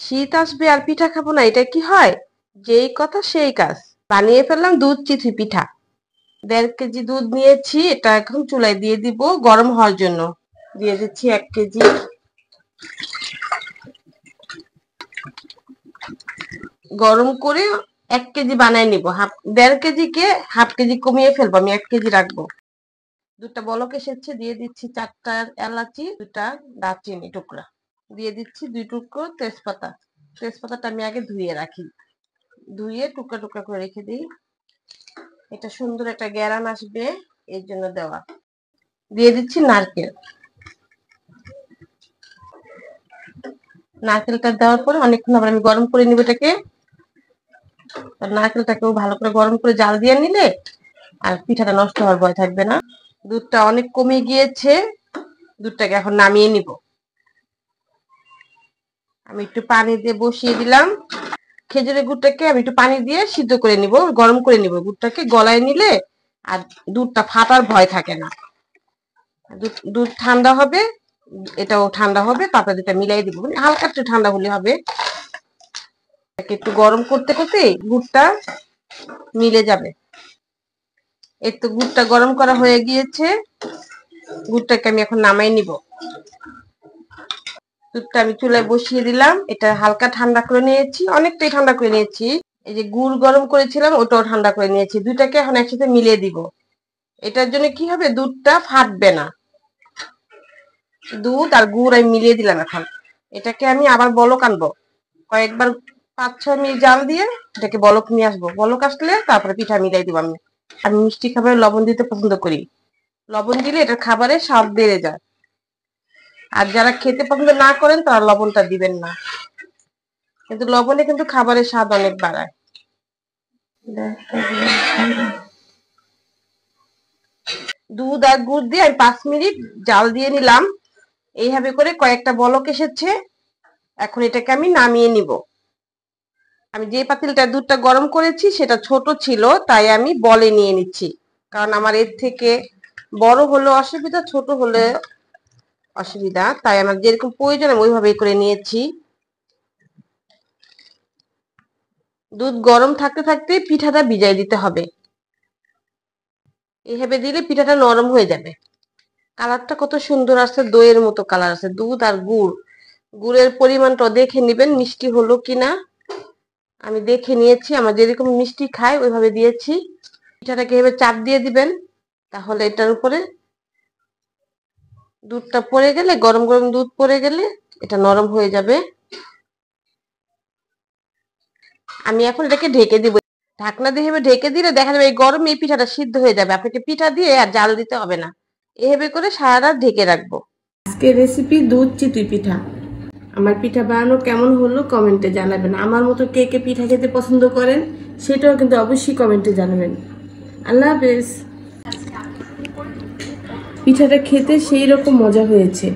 শীত আসবে আর পিঠা খাবো না, এটা কি হয়? যেই কথা সেই কাজ। বানিয়ে ফেললাম দুধ চিতই পিঠা। 1.5 কেজি দুধ নিয়েছি, এটা এখন চুলায় দিয়ে দিব গরম হওয়ার জন্য। দিয়ে দিচ্ছি 1 কেজি। গরম করে 1 কেজি বানায় নিব। 1.5 কেজিকে হাফ কেজি কমিয়ে ফেলবো, আমি 1 কেজি রাখবো। দুটা বলক এসেছে, দিয়ে দিচ্ছি 4টা এলাচি, 2টা দারচিনি টুকরা, দিয়ে দিচ্ছি 2 টুকরো তেজপাতা। তেজপাতাটা আমি আগে ধুয়ে রাখি, ধুয়ে টুকরা টুকরা করে রেখে দিই। এটা সুন্দর একটা গ্যারান আসবে এর জন্য দেওয়া। দিয়ে দিচ্ছি নারকেল। নারকেলটা দেওয়ার পরে অনেকক্ষণ আবার আমি গরম করে নিব এটাকে। নারকেলটাকেও ভালো করে গরম করে জাল দিয়ে নিলে আর পিঠাটা নষ্ট হওয়ার ভয় থাকবে না। দুধটা অনেক কমে গিয়েছে, দুধটাকে এখন নামিয়ে নিব। আমি একটু পানি দিয়ে বসিয়ে দিলাম। খেজুরের গুড়টাকে আমি একটু পানি দিয়ে সিদ্ধ করে নিব, গরম করে নিব। গুড়টাকে গলায় নিলে আর দুধটা ফাটার ভয় থাকে না। দুধ ঠান্ডা হবে, এটাও ঠান্ডা হবে, তারপরে দুটা মিলাই দিব, হালকা একটু ঠান্ডা হলে হবে। একটু গরম করতে করতে গুড়টা মিলে যাবে। এই তো গুড়টা গরম করা হয়ে গিয়েছে, গুড়টাকে আমি এখন নামাই নিব। দুধটা আমি চুলায় বসিয়ে দিলাম, এটা হালকা ঠান্ডা করে নিয়েছি, অনেকটাই ঠান্ডা করে নিয়েছি। এই যে গুড় গরম করেছিলাম ওটাও ঠান্ডা করে নিয়েছি, দুইটাকে এখন একসাথে মিলিয়ে দিব। এটার জন্য কি হবে, দুধটা ফাটবে না। দুধ আর গুড় আমি মিলিয়ে দিলাম। এখন এটাকে আমি আবার বলক আনবো, কয়েকবার 5-6 মিনিট জাল দিয়ে এটাকে বলক নিয়ে আসবো। বলক আসলে তারপরে পিঠা মিলাই দিব। আমি মিষ্টি খাবারে লবণ দিতে পছন্দ করি, লবণ দিলে এটার খাবারের স্বাদ বেড়ে যায়। আর যারা খেতে পছন্দ না করেন তারা লবণটা দিবেন না, কিন্তু লবণে কিন্তু খাবারের স্বাদ অনেক বাড়ায়। দুধ আর গুড় দিয়ে আমি 5 মিনিট জাল দিয়ে নিলাম। এইভাবে করে কয়েকটা বলক এসেছে, এখন এটাকে আমি নামিয়ে নিব। আমি যে পাতিলটা দুধটা গরম করেছি সেটা ছোট ছিল, তাই আমি বলে নিয়ে নিচ্ছি, কারণ আমার এর থেকে বড় হলে অসুবিধা, ছোট হলে অসুবিধা, তাই আমার যেরকম প্রয়োজন আমি ওইভাবেই করে নিয়েছি। দুধ গরম থাকতে থাকতে পিঠাটা ভিজাই দিতে হবে, এইভাবে দিলে পিঠাটা নরম হয়ে যাবে। কালারটা কত সুন্দর আছে, দইয়ের মতো কালার আছে। দুধ আর গুড়, গুড়ের পরিমাণটা দেখে নিবেন মিষ্টি হলো কিনা। আমি দেখে নিয়েছি, আমার যেরকম মিষ্টি খাই ওইভাবে দিয়েছি। পিঠাটাকে এভাবে চাপ দিয়ে দিবেন, তাহলে এটার উপরে দুধটা পড়ে গেলে, গরম গরম দুধ পড়ে গেলে এটা নরম হয়ে যাবে। আমি এখন এটাকে ঢেকে দিব, ঢাকনা দিয়ে ঢেকে দিলে দেখা যাবে এই গরমে এই পিঠাটা সিদ্ধ হয়ে যাবে। আপনাকে পিঠা দিয়ে আর জাল দিতে হবে না, এভাবে করে সারা রাত ঢেকে রাখবো। আজকের রেসিপি দুধ চিতই পিঠা। আমার পিঠা বানানো কেমন হলো কমেন্টে জানাবেন। আমার মতো কে কে পিঠা খেতে পছন্দ করেন সেটাও কিন্তু অবশ্যই কমেন্টে জানাবেন। আল্লাহ হাফেজ। পিঠাটা খেতে সেই রকম মজা হয়েছে।